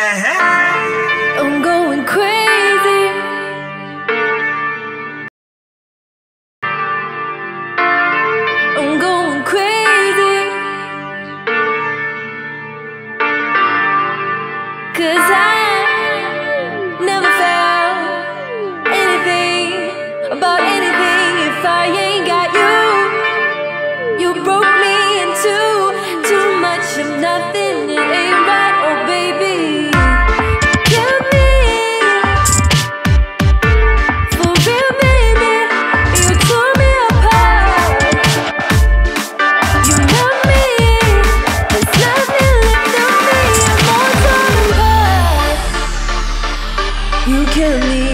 I'm going crazy. I'm going crazy. 'Cause I never felt anything about anything if I ain't got you. You broke me into too much of nothing. It ain't right, oh baby. Kill me for real, baby. You tore me apart. You love me, there's nothing left of me. I'm all torn apart. You kill me.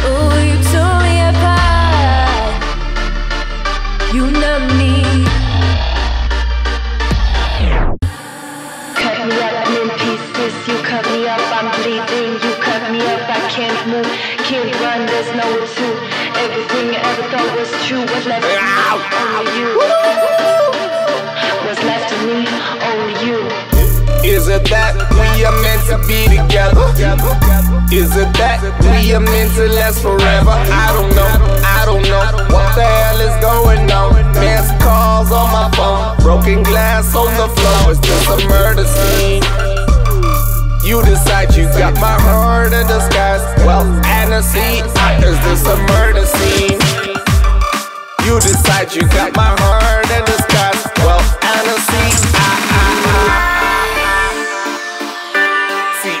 Oh, you tore me apart. You numb me. Cut me up, I'm in pieces. You cut me up, I'm bleeding. You cut me up, I can't move, can't run, there's nowhere to. Everything I ever thought was true was left to me, only you. What's left of me, only you. Is it that we are meant to be together? Is it that we are meant to last forever? I don't know, I don't know what the hell is going on. Missed calls on my phone, broken glass on the floor. Is this a murder scene? You decide you got my heart in disguise. Well, Anonzi, is this a murder scene? You decide you got my heart in disguise. Well, Anonzi, See,